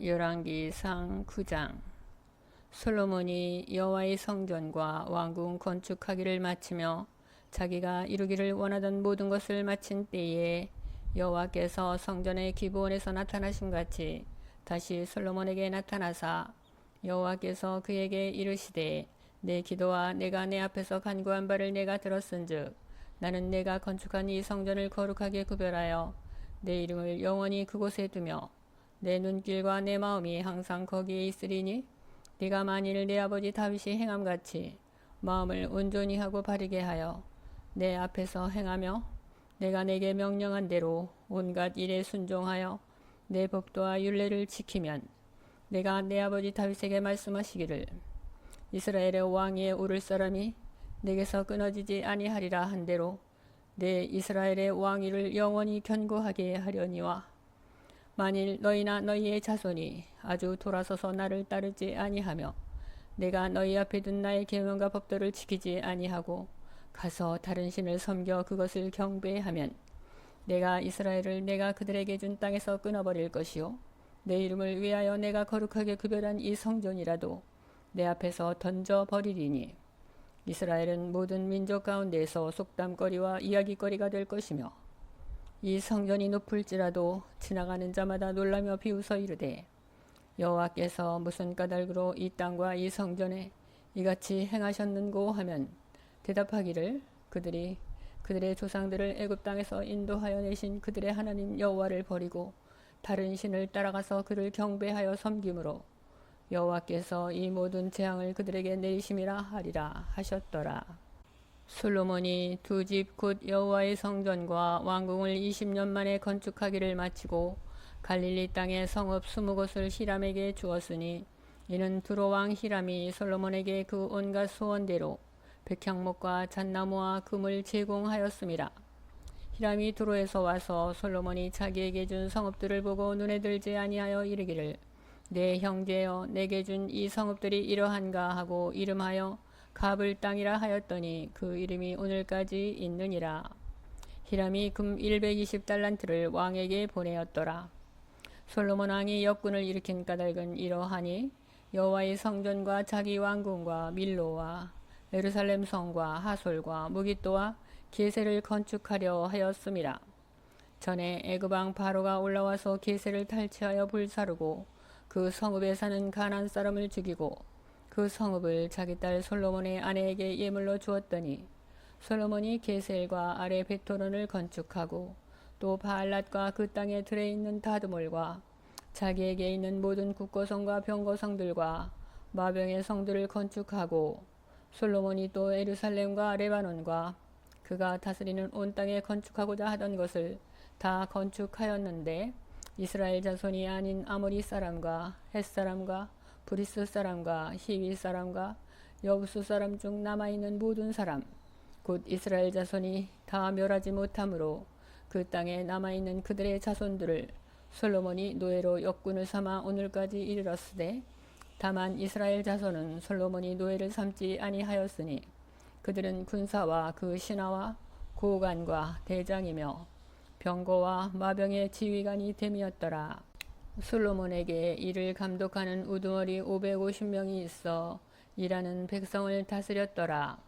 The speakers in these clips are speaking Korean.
열왕기상 9장. 솔로몬이 여호와의 성전과 왕궁 건축하기를 마치며 자기가 이루기를 원하던 모든 것을 마친 때에 여호와께서 성전의 기브온에서 나타나신 같이 다시 솔로몬에게 나타나사 여호와께서 그에게 이르시되 내 기도와 내가 내 앞에서 간구한 바를 내가 들었은즉 나는 내가 건축한 이 성전을 거룩하게 구별하여 내 이름을 영원히 그곳에 두며 내 눈길과 내 마음이 항상 거기에 있으리니 네가 만일 내 아버지 다윗이 행함같이 마음을 온전히 하고 바르게 하여 내 앞에서 행하며 내가 내게 명령한 대로 온갖 일에 순종하여 내 법도와 율례를 지키면 내가 내 아버지 다윗에게 말씀하시기를 이스라엘의 왕위에 오를 사람이 내게서 끊어지지 아니하리라 한 대로 내 이스라엘의 왕위를 영원히 견고하게 하려니와 만일 너희나 너희의 자손이 아주 돌아서서 나를 따르지 아니하며 내가 너희 앞에 둔 나의 계명과 법도를 지키지 아니하고 가서 다른 신을 섬겨 그것을 경배하면 내가 이스라엘을 내가 그들에게 준 땅에서 끊어버릴 것이요 내 이름을 위하여 내가 거룩하게 구별한 이 성전이라도 내 앞에서 던져버리리니 이스라엘은 모든 민족 가운데에서 속담거리와 이야기거리가 될 것이며 이 성전이 높을지라도 지나가는 자마다 놀라며 비웃어 이르되 여호와께서 무슨 까닭으로 이 땅과 이 성전에 이같이 행하셨는고 하면 대답하기를 그들이 그들의 조상들을 애굽 땅에서 인도하여 내신 그들의 하나님 여호와를 버리고 다른 신을 따라가서 그를 경배하여 섬김으로 여호와께서 이 모든 재앙을 그들에게 내리심이라 하리라 하셨더라. 솔로몬이 두 집 곧 여호와의 성전과 왕궁을 20년 만에 건축하기를 마치고 갈릴리 땅의 성읍 20곳을 히람에게 주었으니 이는 두로 왕 히람이 솔로몬에게 그 온갖 소원대로 백향목과 잣나무와 금을 제공하였음이라. 히람이 두로에서 와서 솔로몬이 자기에게 준 성읍들을 보고 눈에 들지 아니하여 이르기를 내 형제여 내게 준 이 성읍들이 이러한가 하고 이름하여 가블 땅이라 하였더니 그 이름이 오늘까지 있느니라. 히람이 금 120달란트를 왕에게 보내었더라. 솔로몬 왕이 역군을 일으킨 까닭은 이러하니 여호와의 성전과 자기 왕궁과 밀로와 예루살렘 성과 하솔과 무깃도와 게세를 건축하려 하였음이라. 전에 애굽 왕 바로가 올라와서 게세를 탈취하여 불사르고 그 성읍에 사는 가나안 사람을 죽이고 그 성읍을 자기 딸 솔로몬의 아내에게 예물로 주었더니 솔로몬이 게셀과 아래 베토론을 건축하고 또 바알랏과 그 땅에 들에 있는 다드몰과 자기에게 있는 모든 국고성과 병거성들과 마병의 성들을 건축하고 솔로몬이 또 예루살렘과 레바논과 그가 다스리는 온 땅에 건축하고자 하던 것을 다 건축하였는데 이스라엘 자손이 아닌 아모리 사람과 헷 사람과 브리스 사람과 히위 사람과 여부수 사람 중 남아있는 모든 사람 곧 이스라엘 자손이 다 멸하지 못하므로 그 땅에 남아있는 그들의 자손들을 솔로몬이 노예로 역군을 삼아 오늘까지 이르렀으되 다만 이스라엘 자손은 솔로몬이 노예를 삼지 아니하였으니 그들은 군사와 그 신하와 고관과 대장이며 병거와 마병의 지휘관이 됨이었더라. 솔로몬에게 이를 감독하는 우두머리 550명이 있어 일하는 백성을 다스렸더라.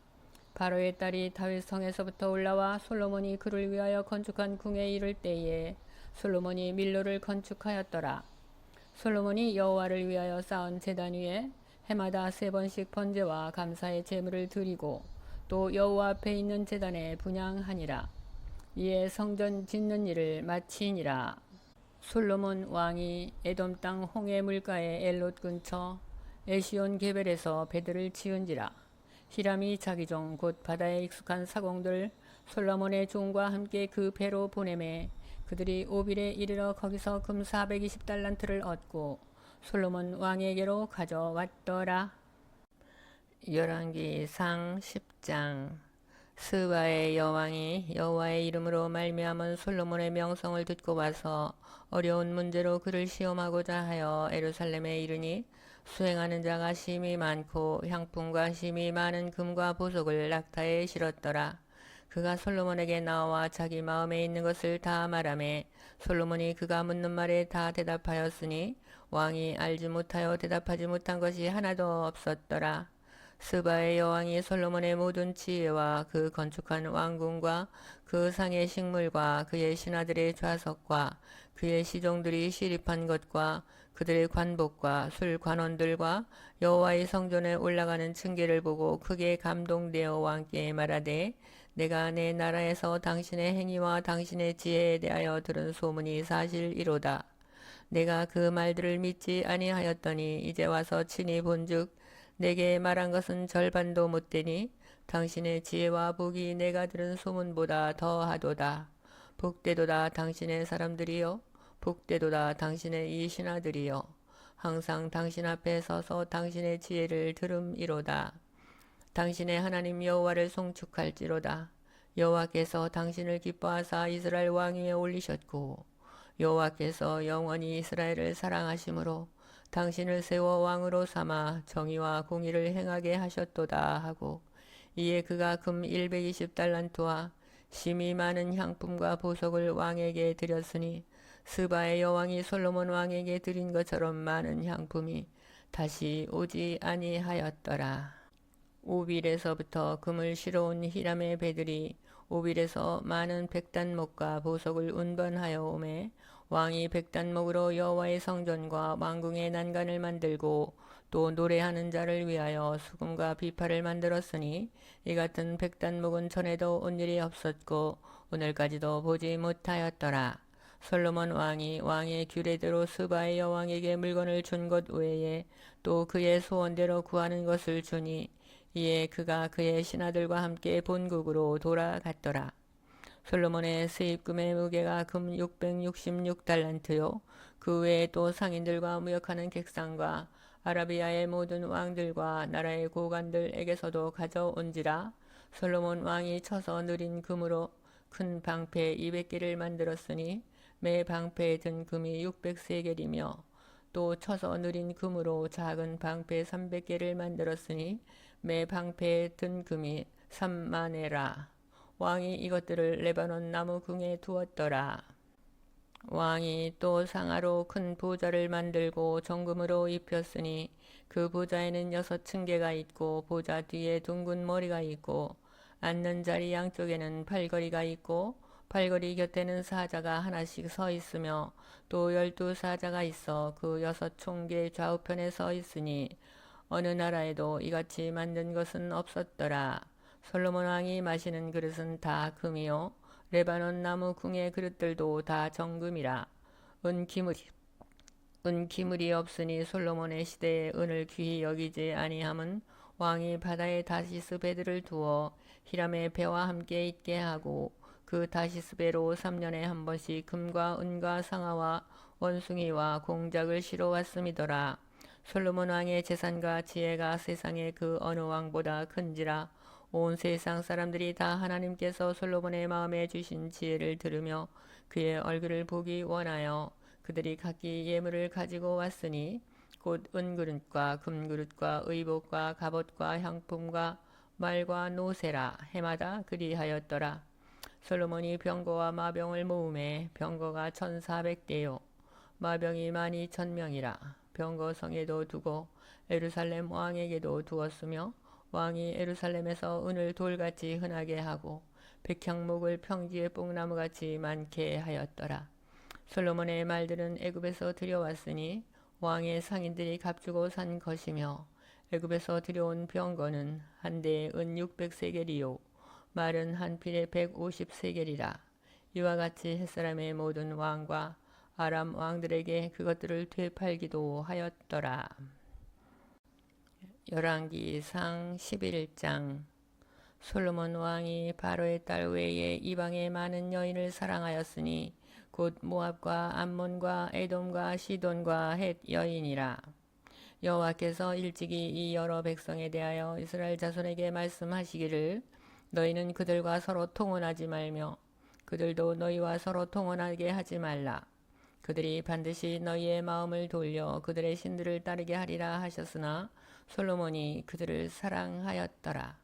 바로의 딸이 다윗 성에서부터 올라와 솔로몬이 그를 위하여 건축한 궁에 이를 때에 솔로몬이 밀로를 건축하였더라. 솔로몬이 여호와를 위하여 쌓은 제단 위에 해마다 3번씩 번제와 감사의 제물을 드리고 또 여호와 앞에 있는 제단에 분향하니라. 이에 성전 짓는 일을 마치니라. 솔로몬 왕이 에돔 땅 홍해 물가의 엘롯 근처 에시온 게벨에서 배들을 지은지라. 히람이 자기 종 곧 바다에 익숙한 사공들 솔로몬의 종과 함께 그 배로 보내매 그들이 오빌에 이르러 거기서 금 420달란트를 얻고 솔로몬 왕에게로 가져왔더라. 열왕기상 10장. 스바의 여왕이 여호와의 이름으로 말미암은 솔로몬의 명성을 듣고 와서 어려운 문제로 그를 시험하고자 하여 예루살렘에 이르니 수행하는 자가 심히 많고 향품과 심히 많은 금과 보석을 낙타에 실었더라. 그가 솔로몬에게 나와 자기 마음에 있는 것을 다 말하매 솔로몬이 그가 묻는 말에 다 대답하였으니 왕이 알지 못하여 대답하지 못한 것이 하나도 없었더라. 스바의 여왕이 솔로몬의 모든 지혜와 그 건축한 왕궁과 그 상의 식물과 그의 신하들의 좌석과 그의 시종들이 시립한 것과 그들의 관복과 술 관원들과 여호와의 성전에 올라가는 층계를 보고 크게 감동되어 왕께 말하되 내가 내 나라에서 당신의 행위와 당신의 지혜에 대하여 들은 소문이 사실이로다. 내가 그 말들을 믿지 아니하였더니 이제 와서 친히 본즉 내게 말한 것은 절반도 못되니 당신의 지혜와 복이 내가 들은 소문보다 더하도다. 복되도다 당신의 사람들이여, 복되도다 당신의 이 신하들이여. 항상 당신 앞에 서서 당신의 지혜를 들음이로다. 당신의 하나님 여호와를 송축할지로다. 여호와께서 당신을 기뻐하사 이스라엘 왕 위에 올리셨고 여호와께서 영원히 이스라엘을 사랑하심으로 당신을 세워 왕으로 삼아 정의와 공의를 행하게 하셨도다 하고 이에 그가 금 120달란트와 심히 많은 향품과 보석을 왕에게 드렸으니 스바의 여왕이 솔로몬 왕에게 드린 것처럼 많은 향품이 다시 오지 아니하였더라. 오빌에서부터 금을 실어온 히람의 배들이 오빌에서 많은 백단목과 보석을 운반하여 오매 왕이 백단목으로 여호와의 성전과 왕궁의 난간을 만들고 또 노래하는 자를 위하여 수금과 비파를 만들었으니 이 같은 백단목은 전에도 온 일이 없었고 오늘까지도 보지 못하였더라. 솔로몬 왕이 왕의 규례대로 스바의 여왕에게 물건을 준 것 외에 또 그의 소원대로 구하는 것을 주니 이에 그가 그의 신하들과 함께 본국으로 돌아갔더라. 솔로몬의 세입금의 무게가 금 666달란트요. 그 외에 또 상인들과 무역하는 객상과 아라비아의 모든 왕들과 나라의 고관들에게서도 가져온지라. 솔로몬 왕이 쳐서 느린 금으로 큰 방패 200개를 만들었으니 매 방패에 든 금이 600세겔이며 또 쳐서 느린 금으로 작은 방패 300개를 만들었으니 매 방패에 든 금이 3만에라. 왕이 이것들을 레바논 나무 궁에 두었더라. 왕이 또 상아로 큰 보좌를 만들고 정금으로 입혔으니 그 보좌에는 6층계가 있고 보좌 뒤에 둥근 머리가 있고 앉는 자리 양쪽에는 팔걸이가 있고 팔걸이 곁에는 사자가 하나씩 서 있으며 또 12사자가 있어 그 6총계 좌우편에 서 있으니 어느 나라에도 이같이 만든 것은 없었더라. 솔로몬 왕이 마시는 그릇은 다 금이요 레바논 나무 궁의 그릇들도 다 정금이라. 은기물이 없으니 솔로몬의 시대에 은을 귀히 여기지 아니함은 왕이 바다에 다시스 배들을 두어 히람의 배와 함께 있게 하고 그 다시스 배로 3년에 한 번씩 금과 은과 상아와 원숭이와 공작을 실어 왔음이더라. 솔로몬 왕의 재산과 지혜가 세상의 그 어느 왕보다 큰지라. 온 세상 사람들이 다 하나님께서 솔로몬의 마음에 주신 지혜를 들으며 그의 얼굴을 보기 원하여 그들이 각기 예물을 가지고 왔으니 곧 은그릇과 금그릇과 의복과 갑옷과 향품과 말과 노새라. 해마다 그리하였더라. 솔로몬이 병거와 마병을 모음에 병거가 1400대요 마병이 12,000명이라. 병거 성에도 두고 예루살렘 왕에게도 두었으며 왕이 예루살렘에서 은을 돌같이 흔하게 하고 백향목을 평지의 뽕나무같이 많게 하였더라. 솔로몬의 말들은 애굽에서 들여왔으니 왕의 상인들이 값주고 산 것이며 애굽에서 들여온 병거는 한 대에 은 600세겔이요 말은 한 필에 150세겔이라. 이와 같이 햇사람의 모든 왕과 아람 왕들에게 그것들을 되팔기도 하였더라. 열왕기상 11장. 솔로몬 왕이 바로의 딸 외에 이방의 많은 여인을 사랑하였으니 곧 모압과 암몬과 에돔과 시돈과 헷 여인이라. 여호와께서 일찍이 이 여러 백성에 대하여 이스라엘 자손에게 말씀하시기를 너희는 그들과 서로 통혼하지 말며 그들도 너희와 서로 통혼하게 하지 말라. 그들이 반드시 너희의 마음을 돌려 그들의 신들을 따르게 하리라 하셨으나 솔로몬이 그들을 사랑하였더라.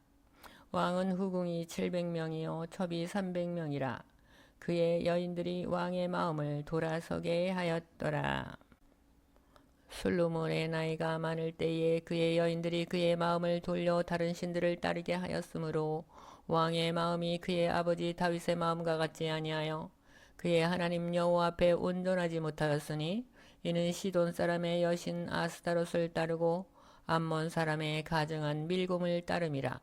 왕은 후궁이 700명이요 첩이 300명이라. 그의 여인들이 왕의 마음을 돌아서게 하였더라. 솔로몬의 나이가 많을 때에 그의 여인들이 그의 마음을 돌려 다른 신들을 따르게 하였으므로 왕의 마음이 그의 아버지 다윗의 마음과 같지 아니하여 그의 하나님 여호와 앞에 온전하지 못하였으니 이는 시돈 사람의 여신 아스타롯을 따르고 암몬 사람의 가증한 밀곰을 따름이라.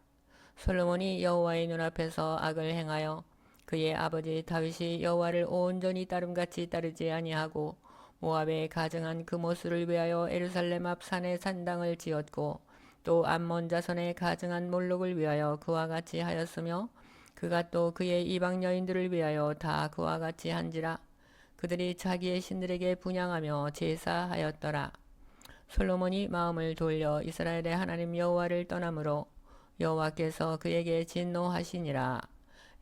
솔로몬이 여호와의 눈앞에서 악을 행하여 그의 아버지 다윗이 여호와를 온전히 따름같이 따르지 아니하고 모압의 가증한 그모스를 위하여 에루살렘 앞 산에 산당을 지었고 또 암몬 자손의 가증한 몰록을 위하여 그와 같이 하였으며 그가 또 그의 이방 여인들을 위하여 다 그와 같이 한지라. 그들이 자기의 신들에게 분향하며 제사하였더라. 솔로몬이 마음을 돌려 이스라엘의 하나님 여호와를 떠나므로 여호와께서 그에게 진노하시니라.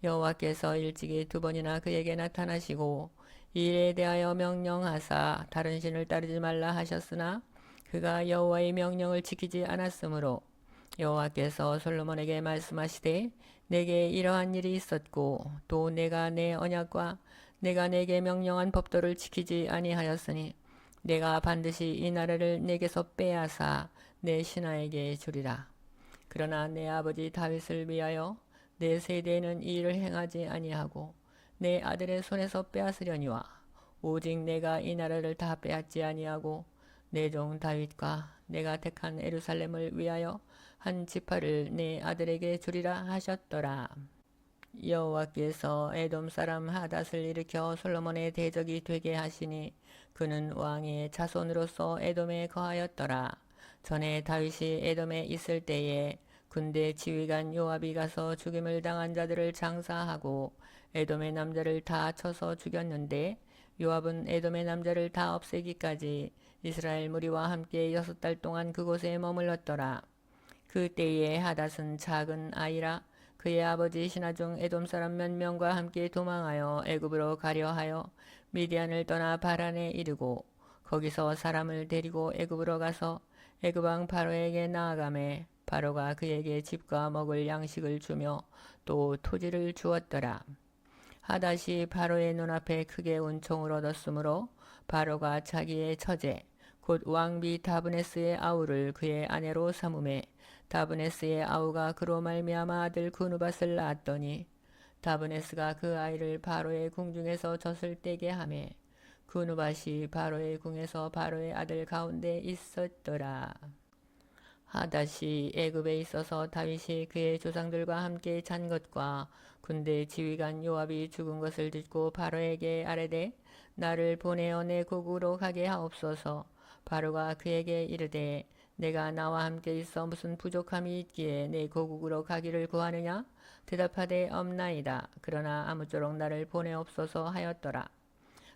여호와께서 일찍이 두 번이나 그에게 나타나시고 이 일에 대하여 명령하사 다른 신을 따르지 말라 하셨으나 그가 여호와의 명령을 지키지 않았으므로 여호와께서 솔로몬에게 말씀하시되 내게 이러한 일이 있었고 또 내가 내 언약과 내가 내게 명령한 법도를 지키지 아니하였으니 내가 반드시 이 나라를 내게서 빼앗아 내 신하에게 주리라. 그러나 내 아버지 다윗을 위하여 내 세대에는 이 일을 행하지 아니하고 내 아들의 손에서 빼앗으려니와 오직 내가 이 나라를 다 빼앗지 아니하고 내 종 다윗과 내가 택한 에루살렘을 위하여 한 지파를 내 아들에게 주리라 하셨더라. 여호와께서 에돔 사람 하닷을 일으켜 솔로몬의 대적이 되게 하시니 그는 왕의 자손으로서 에돔에 거하였더라. 전에 다윗이 에돔에 있을 때에 군대 지휘관 요압이 가서 죽임을 당한 자들을 장사하고 에돔의 남자를 다 쳐서 죽였는데 요압은 에돔의 남자를 다 없애기까지 이스라엘 무리와 함께 6달 동안 그곳에 머물렀더라. 그때에 하닷은 작은 아이라 그의 아버지 신하중 에돔 사람 몇 명과 함께 도망하여 애굽으로 가려 하여 미디안을 떠나 바란에 이르고 거기서 사람을 데리고 애굽으로 가서 애굽 왕 바로에게 나아가매 바로가 그에게 집과 먹을 양식을 주며 또 토지를 주었더라. 하닷이 바로의 눈앞에 크게 은총을 얻었으므로 바로가 자기의 처제 곧 왕비 다브네스의 아우를 그의 아내로 삼음에 다브네스의 아우가 그로 말미암아 아들 구누밧을 낳았더니 다브네스가 그 아이를 바로의 궁중에서 젖을 떼게 하매 구누밧이 바로의 궁에서 바로의 아들 가운데 있었더라. 하닷이 애굽에 있어서 다윗이 그의 조상들과 함께 잔 것과 군대 지휘관 요압이 죽은 것을 듣고 바로에게 아뢰되 나를 보내어 내 고국으로 가게 하옵소서. 바로가 그에게 이르되 내가 나와 함께 있어 무슨 부족함이 있기에 내 고국으로 가기를 구하느냐? 대답하되 없나이다. 그러나 아무쪼록 나를 보내옵소서 하였더라.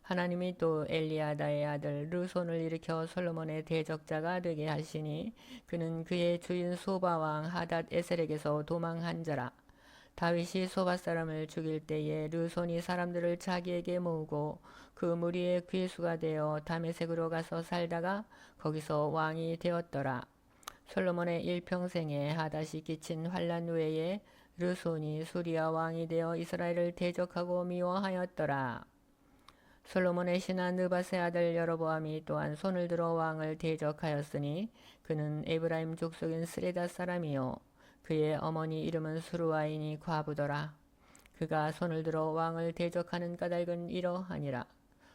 하나님이 또 엘리아다의 아들 르손을 일으켜 솔로몬의 대적자가 되게 하시니 그는 그의 주인 소바왕 하닷 에셀에게서 도망한 자라. 다윗이 소바 사람을 죽일 때에 르손이 사람들을 자기에게 모으고 그 무리의 괴수가 되어 다메섹으로 가서 살다가 거기서 왕이 되었더라. 솔로몬의 일평생에 하닷이 끼친 환란 외에 르손이 수리아 왕이 되어 이스라엘을 대적하고 미워하였더라. 솔로몬의 신하 느밧의 아들 여로보암이 또한 손을 들어 왕을 대적하였으니 그는 에브라임 족속인 스레다 사람이요 그의 어머니 이름은 수루아이니 과부더라. 그가 손을 들어 왕을 대적하는 까닭은 이러하니라.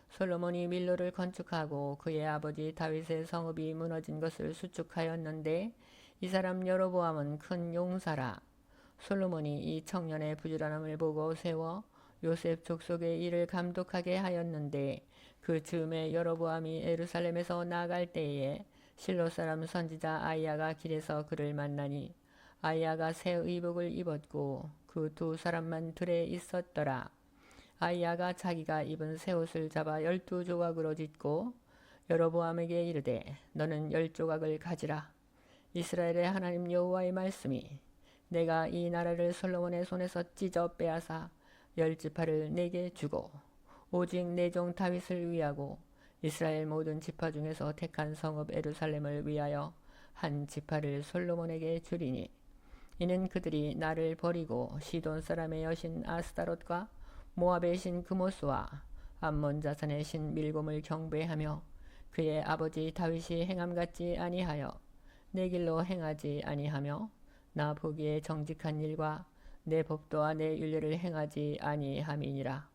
솔로몬이 밀로를 건축하고 그의 아버지 다윗의 성읍이 무너진 것을 수축하였는데 이 사람 여로보암은 큰 용사라. 솔로몬이 이 청년의 부지런함을 보고 세워 요셉 족속의 일을 감독하게 하였는데 그 즈음에 여로보암이 예루살렘에서 나갈 때에 실로 사람 선지자 아이야가 길에서 그를 만나니 아이야가 새 의복을 입었고 그 두 사람만 들에 있었더라. 아이야가 자기가 입은 새 옷을 잡아 12조각으로 짓고 여로보암에게 이르되 너는 10조각을 가지라. 이스라엘의 하나님 여호와의 말씀이 내가 이 나라를 솔로몬의 손에서 찢어 빼앗아 10지파를 내게 주고 오직 내 종 다윗을 위하고 이스라엘 모든 지파 중에서 택한 성읍 예루살렘을 위하여 한 지파를 솔로몬에게 주리니 이는 그들이 나를 버리고 시돈 사람의 여신 아스타롯과 모압의 신 그모스와 암몬 자산의 신 밀곰을 경배하며 그의 아버지 다윗이 행함 같지 아니하여 내 길로 행하지 아니하며 나 보기에 정직한 일과 내 법도와 내 윤례를 행하지 아니함이니라.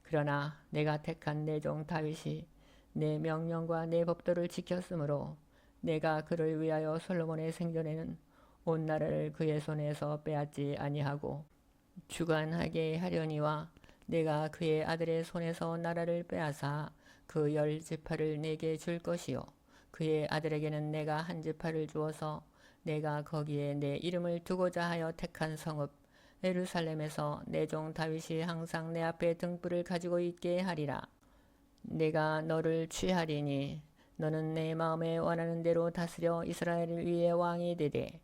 그러나 내가 택한 내 종 다윗이 내 명령과 내 법도를 지켰으므로 내가 그를 위하여 솔로몬의 생전에는 온 나라를 그의 손에서 빼앗지 아니하고 주관하게 하려니와 내가 그의 아들의 손에서 나라를 빼앗아 그 10지파를 내게 줄 것이요 그의 아들에게는 내가 한 지파를 주어서 내가 거기에 내 이름을 두고자 하여 택한 성읍 예루살렘에서 내 종 다윗이 항상 내 앞에 등불을 가지고 있게 하리라. 내가 너를 취하리니 너는 내 마음에 원하는 대로 다스려 이스라엘을 위해 왕이 되되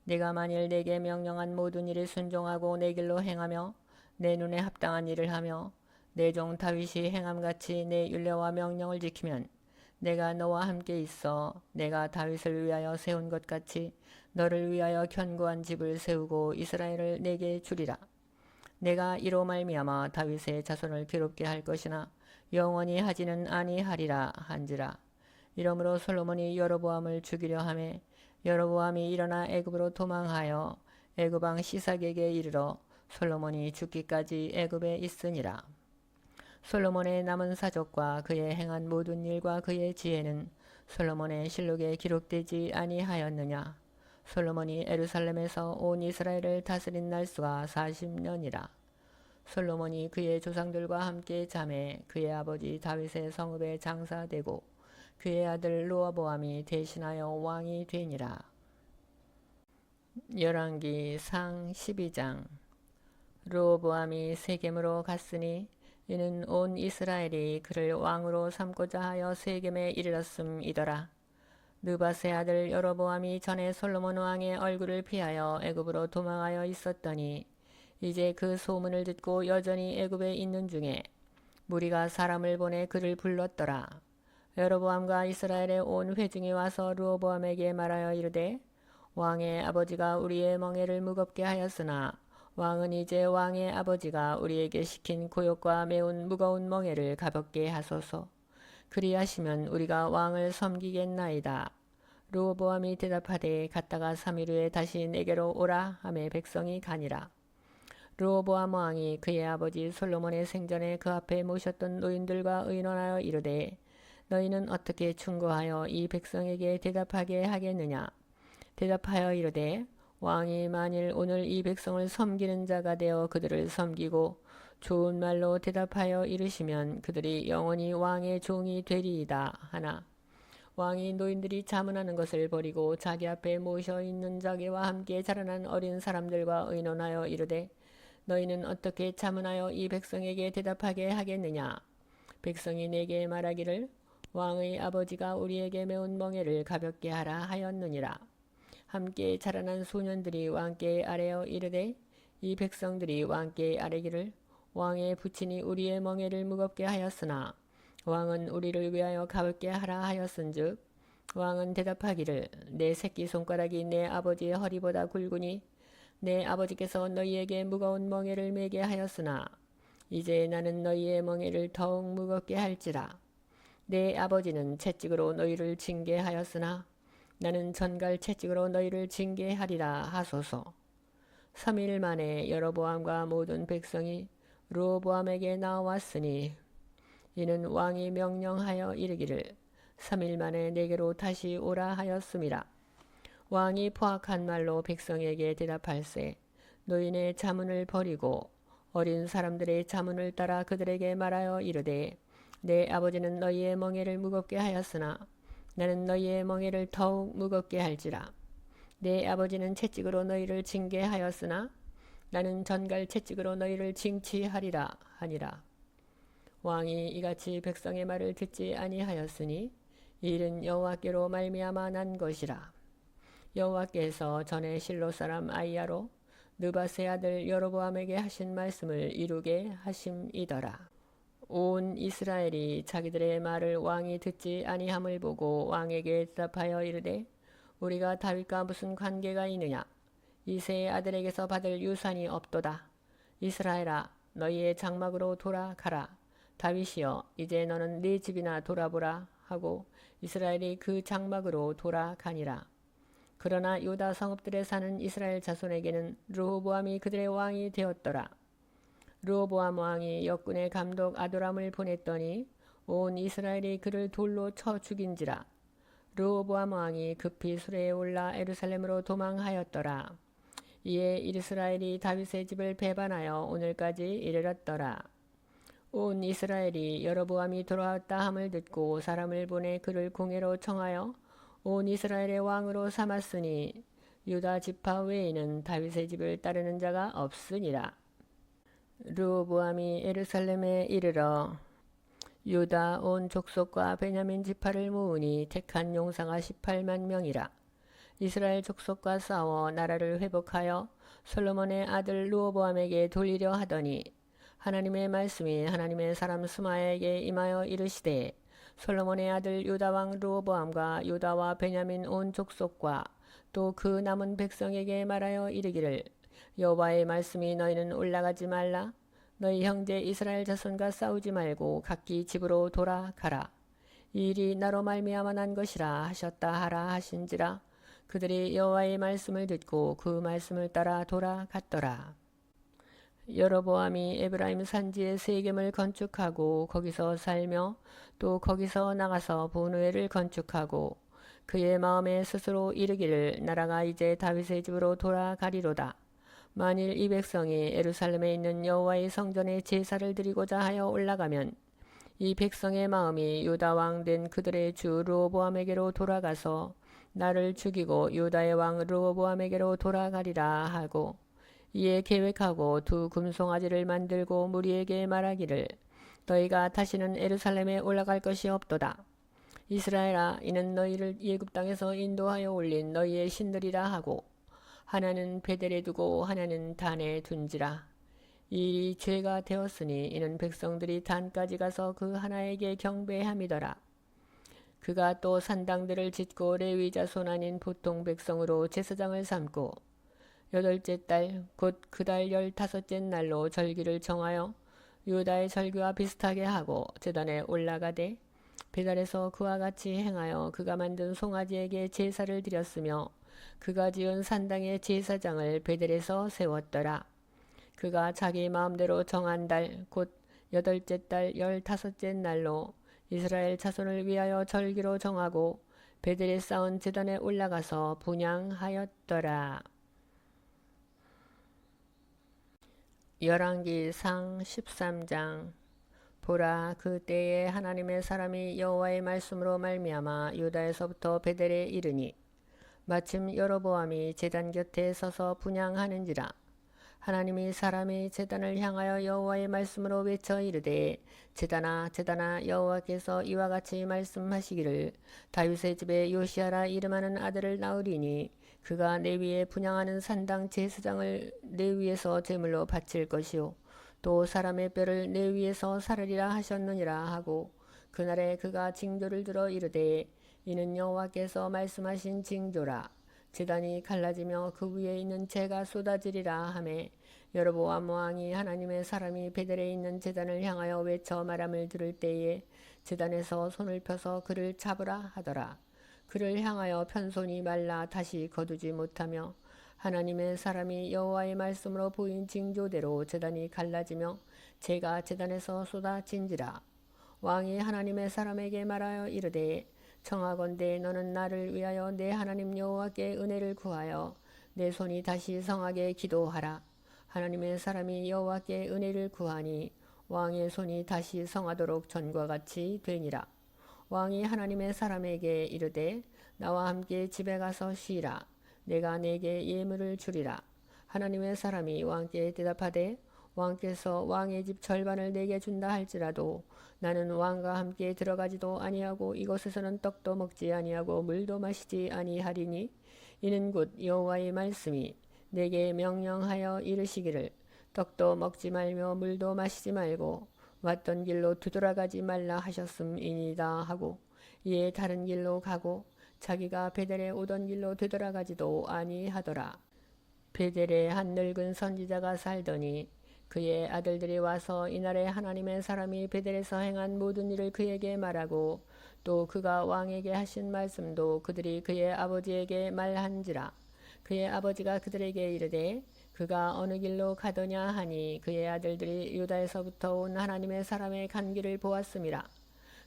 내가 만일 내게 명령한 모든 일에 순종하고 내 길로 행하며 내 눈에 합당한 일을 하며 내 종 다윗이 행함같이 내 율례와 명령을 지키면 내가 너와 함께 있어 내가 다윗을 위하여 세운 것 같이 너를 위하여 견고한 집을 세우고 이스라엘을 내게 주리라. 내가 이로 말미암아 다윗의 자손을 괴롭게 할 것이나 영원히 하지는 아니하리라 한지라. 이러므로 솔로몬이 여로보암을 죽이려 하매 여로보암이 일어나 애굽으로 도망하여 애굽 왕 시삭에게 이르러 솔로몬이 죽기까지 애굽에 있으니라. 솔로몬의 남은 사적과 그의 행한 모든 일과 그의 지혜는 솔로몬의 실록에 기록되지 아니하였느냐. 솔로몬이 예루살렘에서 온 이스라엘을 다스린 날수가 40년이라. 솔로몬이 그의 조상들과 함께 잠에 그의 아버지 다윗의 성읍에 장사되고 그의 아들 르호보암이 대신하여 왕이 되니라. 열왕기 상 12장. 르호보암이 세겜으로 갔으니 이는 온 이스라엘이 그를 왕으로 삼고자 하여 세겜에 이르렀음이더라. 느밧의 아들 여로보암이 전에 솔로몬 왕의 얼굴을 피하여 애굽으로 도망하여 있었더니 이제 그 소문을 듣고 여전히 애굽에 있는 중에 무리가 사람을 보내 그를 불렀더라. 여로보암과 이스라엘의 온 회중이 와서 르호보암에게 말하여 이르되 왕의 아버지가 우리의 멍에를 무겁게 하였으나 왕은 이제 왕의 아버지가 우리에게 시킨 고욕과 매운 무거운 멍에를 가볍게 하소서. 그리하시면 우리가 왕을 섬기겠나이다. 르호보암이 대답하되 갔다가 3일 후에 다시 내게로 오라 하매 백성이 가니라. 르호보암 왕이 그의 아버지 솔로몬의 생전에 그 앞에 모셨던 노인들과 의논하여 이르되 너희는 어떻게 충고하여 이 백성에게 대답하게 하겠느냐. 대답하여 이르되 왕이 만일 오늘 이 백성을 섬기는 자가 되어 그들을 섬기고 좋은 말로 대답하여 이르시면 그들이 영원히 왕의 종이 되리이다 하나 왕이 노인들이 자문하는 것을 버리고 자기 앞에 모셔 있는 자기와 함께 자라난 어린 사람들과 의논하여 이르되 너희는 어떻게 자문하여 이 백성에게 대답하게 하겠느냐. 백성이 내게 말하기를 왕의 아버지가 우리에게 매운 멍에를 가볍게 하라 하였느니라. 함께 자라난 소년들이 왕께 아뢰어 이르되 이 백성들이 왕께 아뢰기를 왕의 부친이 우리의 멍에를 무겁게 하였으나 왕은 우리를 위하여 가볍게 하라 하였은즉 왕은 대답하기를 내 새끼손가락이 내 아버지의 허리보다 굵으니 내 아버지께서 너희에게 무거운 멍에를 메게 하였으나 이제 나는 너희의 멍에를 더욱 무겁게 할지라. 내 아버지는 채찍으로 너희를 징계하였으나 나는 전갈 채찍으로 너희를 징계하리라 하소서. 3일 만에 여로보암과 모든 백성이 르호보암에게 나왔으니 이는 왕이 명령하여 이르기를 3일 만에 내게로 다시 오라 하였음이라. 왕이 포악한 말로 백성에게 대답할세 노인의 자문을 버리고 어린 사람들의 자문을 따라 그들에게 말하여 이르되 내 아버지는 너희의 멍에를 무겁게 하였으나 나는 너희의 멍에를 더욱 무겁게 할지라. 내 아버지는 채찍으로 너희를 징계하였으나 나는 전갈 채찍으로 너희를 징치하리라 하니라. 왕이 이같이 백성의 말을 듣지 아니하였으니 이 일은 여호와께로 말미암아 난 것이라. 여호와께서 전에 실로 사람 아이야로 느밧의 아들 여로보암에게 하신 말씀을 이루게 하심이더라. 온 이스라엘이 자기들의 말을 왕이 듣지 아니함을 보고 왕에게 대답하여 이르되 우리가 다윗과 무슨 관계가 있느냐. 이새의 아들에게서 받을 유산이 없도다. 이스라엘아 너희의 장막으로 돌아가라. 다윗이여 이제 너는 네 집이나 돌아보라 하고 이스라엘이 그 장막으로 돌아가니라. 그러나 유다 성읍들에 사는 이스라엘 자손에게는 르호보암이 그들의 왕이 되었더라. 르호보암 왕이 역군의 감독 아도람을 보냈더니 온 이스라엘이 그를 돌로 쳐 죽인지라. 르호보암 왕이 급히 수레에 올라 예루살렘으로 도망하였더라. 이에 이스라엘이 다윗의 집을 배반하여 오늘까지 이르렀더라. 온 이스라엘이 여로보암이 돌아왔다 함을 듣고 사람을 보내 그를 공회로 청하여 온 이스라엘의 왕으로 삼았으니 유다 지파 외에는 다윗의 집을 따르는 자가 없으니라. 르호보암이 예루살렘에 이르러 유다 온 족속과 베냐민 지파를 모으니 택한 용사가 18만 명이라. 이스라엘 족속과 싸워 나라를 회복하여 솔로몬의 아들 르호보암에게 돌리려 하더니 하나님의 말씀이 하나님의 사람 스마야에게 임하여 이르시되 솔로몬의 아들 유다 왕 르호보암과 유다와 베냐민 온 족속과 또 그 남은 백성에게 말하여 이르기를 여호와의 말씀이 너희는 올라가지 말라. 너희 형제 이스라엘 자손과 싸우지 말고 각기 집으로 돌아가라. 이 일이 나로 말미암아 난 것이라 하셨다 하라 하신지라. 그들이 여호와의 말씀을 듣고 그 말씀을 따라 돌아갔더라. 여로보암이 에브라임 산지에 세겜을 건축하고 거기서 살며 또 거기서 나가서 분우회를 건축하고 그의 마음에 스스로 이르기를 나라가 이제 다윗의 집으로 돌아가리로다. 만일 이 백성이 예루살렘에 있는 여호와의 성전에 제사를 드리고자 하여 올라가면 이 백성의 마음이 유다 왕 된 그들의 주 르호보암에게로 돌아가서 나를 죽이고 유다의 왕 르호보암에게로 돌아가리라 하고 이에 계획하고 두 금송아지를 만들고 무리에게 말하기를 너희가 다시는 예루살렘에 올라갈 것이 없도다. 이스라엘아, 이는 너희를 애굽 땅에서 인도하여 올린 너희의 신들이라 하고 하나는 베델에 두고 하나는 단에 둔지라. 이 일이 죄가 되었으니 이는 백성들이 단까지 가서 그 하나에게 경배함이더라. 그가 또 산당들을 짓고 레위 자손 아닌 보통 백성으로 제사장을 삼고 여덟째 달 곧 그 달 15째 날로 절기를 정하여 유다의 절기와 비슷하게 하고 제단에 올라가되 베델에서 그와 같이 행하여 그가 만든 송아지에게 제사를 드렸으며 그가 지은 산당의 제사장을 베델에서 세웠더라. 그가 자기 마음대로 정한 달 곧 여덟째 달 15째 날로 이스라엘 자손을 위하여 절기로 정하고 베델에 쌓은 제단에 올라가서 분향하였더라. 열왕기상 13장. 보라, 그 때에 하나님의 사람이 여호와의 말씀으로 말미암아 유다에서부터 베델에 이르니 마침 여로보암이 제단 곁에 서서 분향하는지라. 하나님이 사람이 제단을 향하여 여호와의 말씀으로 외쳐 이르되 제단아 제단아, 여호와께서 이와 같이 말씀하시기를 다윗의 집에 요시아라 이름하는 아들을 낳으리니 그가 내 위에 분향하는 산당 제사장을 내 위에서 제물로 바칠 것이요 또 사람의 뼈를 내 위에서 사르리라 하셨느니라 하고 그날에 그가 징조를 들어 이르되 이는 여호와께서 말씀하신 징조라. 제단이 갈라지며 그 위에 있는 재가 쏟아지리라 하매 여로보암 왕이 하나님의 사람이 베델에 있는 제단을 향하여 외쳐 말함을 들을 때에 제단에서 손을 펴서 그를 잡으라 하더라. 그를 향하여 편손이 말라 다시 거두지 못하며 하나님의 사람이 여호와의 말씀으로 보인 징조대로 제단이 갈라지며 재가 제단에서 쏟아진지라. 왕이 하나님의 사람에게 말하여 이르되 청하건대 너는 나를 위하여 내 하나님 여호와께 은혜를 구하여 내 손이 다시 성하게 기도하라. 하나님의 사람이 여호와께 은혜를 구하니 왕의 손이 다시 성하도록 전과 같이 되니라. 왕이 하나님의 사람에게 이르되 나와 함께 집에 가서 쉬라. 내가 내게 예물을 주리라. 하나님의 사람이 왕께 대답하되 왕께서 왕의 집 절반을 내게 준다 할지라도 나는 왕과 함께 들어가지도 아니하고 이곳에서는 떡도 먹지 아니하고 물도 마시지 아니하리니 이는 곧 여호와의 말씀이 내게 명령하여 이르시기를 떡도 먹지 말며 물도 마시지 말고 왔던 길로 되돌아가지 말라 하셨음이니이다 하고 이에 다른 길로 가고 자기가 베델에 오던 길로 되돌아가지도 아니하더라. 베델에 한 늙은 선지자가 살더니 그의 아들들이 와서 이날에 하나님의 사람이 베델에서 행한 모든 일을 그에게 말하고 또 그가 왕에게 하신 말씀도 그들이 그의 아버지에게 말한지라. 그의 아버지가 그들에게 이르되 그가 어느 길로 가더냐 하니 그의 아들들이 유다에서부터 온 하나님의 사람의 간 길을 보았음이라.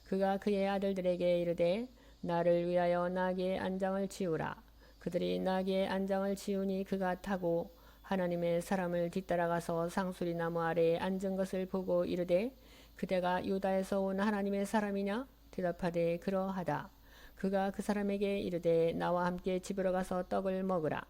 그가 그의 아들들에게 이르되 나를 위하여 나귀의 안장을 지우라. 그들이 나귀의 안장을 지우니 그가 타고 하나님의 사람을 뒤따라가서 상수리 나무 아래에 앉은 것을 보고 이르되 그대가 유다에서 온 하나님의 사람이냐? 대답하되 그러하다. 그가 그 사람에게 이르되 나와 함께 집으로 가서 떡을 먹으라.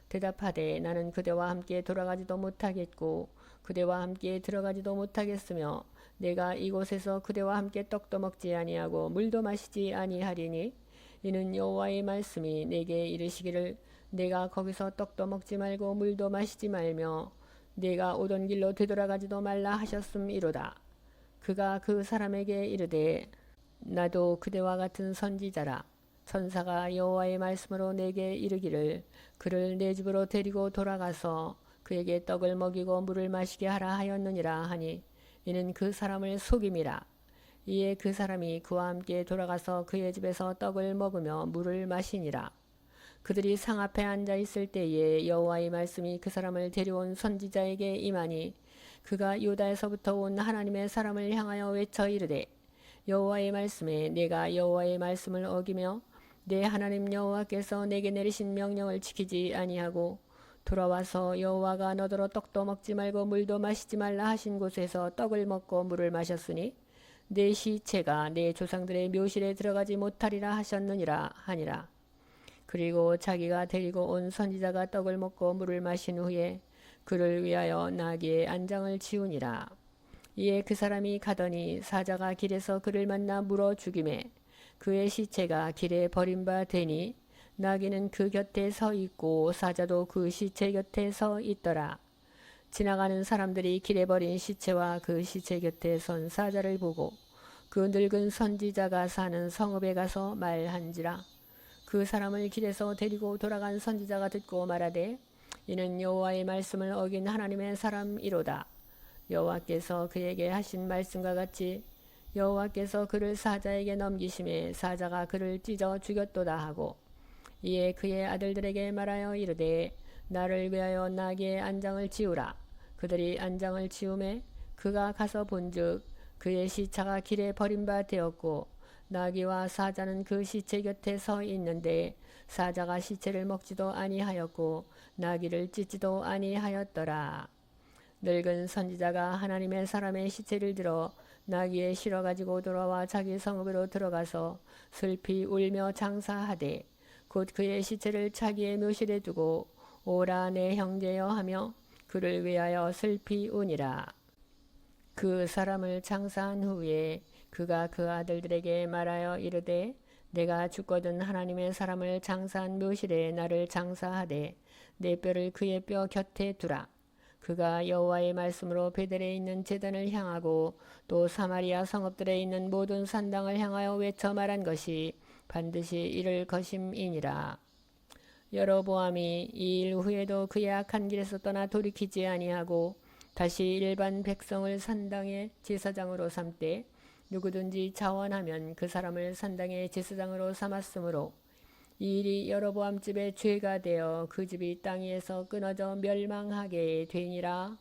대답하되 나는 그대와 함께 돌아가지도 못하겠고 그대와 함께 들어가지도 못하겠으며 내가 이곳에서 그대와 함께 떡도 먹지 아니하고 물도 마시지 아니하리니 이는 여호와의 말씀이 내게 이르시기를 내가 거기서 떡도 먹지 말고 물도 마시지 말며 내가 오던 길로 되돌아가지도 말라 하셨음이로다. 그가 그 사람에게 이르되 나도 그대와 같은 선지자라. 천사가 여호와의 말씀으로 내게 이르기를 그를 내 집으로 데리고 돌아가서 그에게 떡을 먹이고 물을 마시게 하라 하였느니라 하니 이는 그 사람을 속임이라. 이에 그 사람이 그와 함께 돌아가서 그의 집에서 떡을 먹으며 물을 마시니라. 그들이 상 앞에 앉아 있을 때에 여호와의 말씀이 그 사람을 데려온 선지자에게 임하니 그가 유다에서부터 온 하나님의 사람을 향하여 외쳐 이르되 여호와의 말씀에 내가 여호와의 말씀을 어기며 내 하나님 여호와께서 내게 내리신 명령을 지키지 아니하고 돌아와서 여호와가 너더러 떡도 먹지 말고 물도 마시지 말라 하신 곳에서 떡을 먹고 물을 마셨으니 내 시체가 내 조상들의 묘실에 들어가지 못하리라 하셨느니라 하니라. 그리고 자기가 데리고 온 선지자가 떡을 먹고 물을 마신 후에 그를 위하여 나귀의 안장을 지우니라. 이에 그 사람이 가더니 사자가 길에서 그를 만나 물어 죽이매 그의 시체가 길에 버린 바 되니 나귀는 그 곁에 서 있고 사자도 그 시체 곁에 서 있더라. 지나가는 사람들이 길에 버린 시체와 그 시체 곁에 선 사자를 보고 그 늙은 선지자가 사는 성읍에 가서 말한지라. 그 사람을 길에서 데리고 돌아간 선지자가 듣고 말하되 이는 여호와의 말씀을 어긴 하나님의 사람이로다. 여호와께서 그에게 하신 말씀과 같이 여호와께서 그를 사자에게 넘기심에 사자가 그를 찢어 죽였도다 하고 이에 그의 아들들에게 말하여 이르되 나를 위하여 나귀의 안장을 지우라. 그들이 안장을 지우매 그가 가서 본즉 그의 시체가 길에 버린 바 되었고 나귀와 사자는 그 시체 곁에 서 있는데 사자가 시체를 먹지도 아니하였고 나귀를 찢지도 아니하였더라. 늙은 선지자가 하나님의 사람의 시체를 들어 나귀에 실어 가지고 돌아와 자기 성읍으로 들어가서 슬피 울며 장사하되 곧 그의 시체를 자기의 묘실에 두고 오라 내 형제여 하며 그를 위하여 슬피 우니라. 그 사람을 장사한 후에 그가 그 아들들에게 말하여 이르되 내가 죽거든 하나님의 사람을 장사한 묘실에 나를 장사하되 내 뼈를 그의 뼈 곁에 두라. 그가 여호와의 말씀으로 베델에 있는 제단을 향하고 또 사마리아 성읍들에 있는 모든 산당을 향하여 외쳐 말한 것이 반드시 이를 것임이니라. 여로보암이 이 일 후에도 그의 악한 길에서 떠나 돌이키지 아니하고 다시 일반 백성을 산당의 제사장으로 삼되 누구든지 자원하면 그 사람을 산당의 제사장으로 삼았으므로 이 일이 여로보암 집의 죄가 되어 그 집이 땅 위에서 끊어져 멸망하게 되니라.